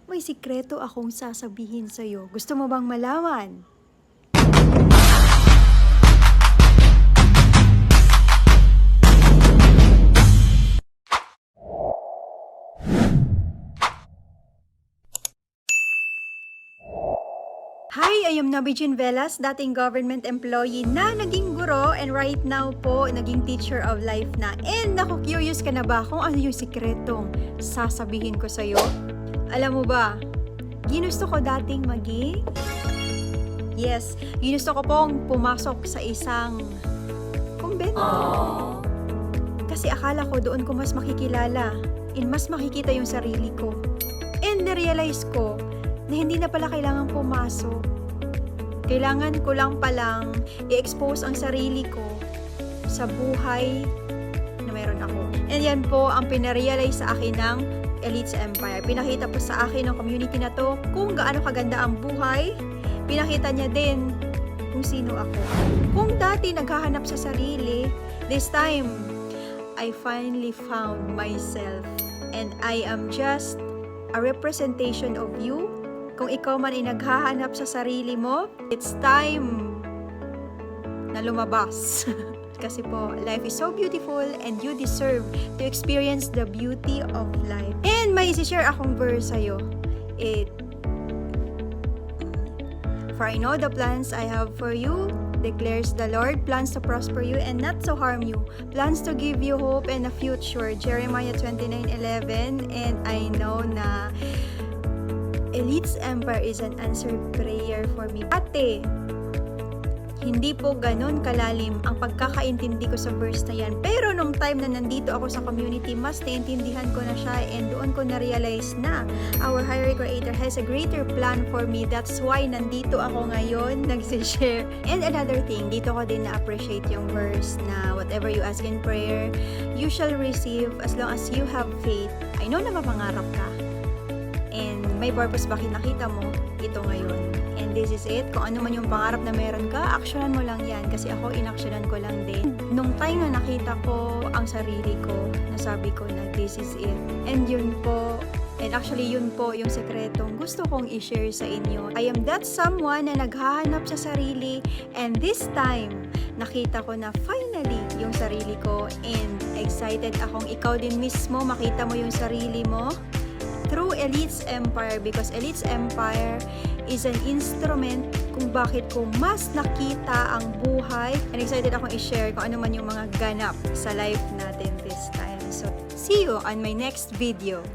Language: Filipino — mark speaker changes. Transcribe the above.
Speaker 1: May sikreto akong sasabihin sa'yo. Gusto mo bang malaman? Hi, I am Nabijin Velas, dating government employee na naging guro and right now po, naging teacher of life na. And naku, curious ka na ba kung ano yung sikretong sasabihin ko sa'yo? Alam mo ba, ginusto ko dating maging... Yes, ginusto ko pong pumasok sa isang kumbento. Kasi akala ko doon ko mas makikilala and mas makikita yung sarili ko. And na-realize ko na hindi na pala kailangan pumasok. Kailangan ko lang palang i-expose ang sarili ko sa buhay na meron ako. And yan po ang pinarealize sa akin ng Elites Empire. Pinakita po sa akin ng community na to kung gaano kaganda ang buhay. Pinakita niya din kung sino ako. Kung dati naghahanap sa sarili, this time, I finally found myself. And I am just a representation of you. Kung ikaw man ay naghahanap sa sarili mo, it's time na lumabas. Kasi po, life is so beautiful and you deserve to experience the beauty of life. And may isi-share akong verse sa'yo. For I know the plans I have for you, declares the Lord, plans to prosper you and not to harm you, plans to give you hope and a future. Jeremiah 29:11. And I know na Elites Empire is an answered prayer for me. Ate, hindi po ganun kalalim ang pagkakaintindi ko sa verse na yan. Pero nung time na nandito ako sa community, mas naintindihan ko na siya and doon ko na-realize na our higher creator has a greater plan for me. That's why nandito ako ngayon, nagsishare. And another thing, dito ko din na-appreciate yung verse na whatever you ask in prayer, you shall receive as long as you have faith. I know na mapangarap ka. And may purpose bakit nakita mo ito ngayon. And this is it. Kung ano man yung pangarap na meron ka, aksyonan mo lang yan. Kasi ako, inaksyonan ko lang din. Nung time na nakita ko ang sarili ko, nasabi ko na this is it. And yun po, and actually yun po yung sekretong gusto kong i-share sa inyo. I am that someone na naghahanap sa sarili. And this time, nakita ko na finally yung sarili ko. And excited akong ikaw din mismo makita mo yung sarili mo through Elites Empire, because Elites Empire is an instrument kung bakit ko mas nakita ang buhay. And excited akong i-share kung ano man yung mga ganap sa life natin this time. So, see you on my next video.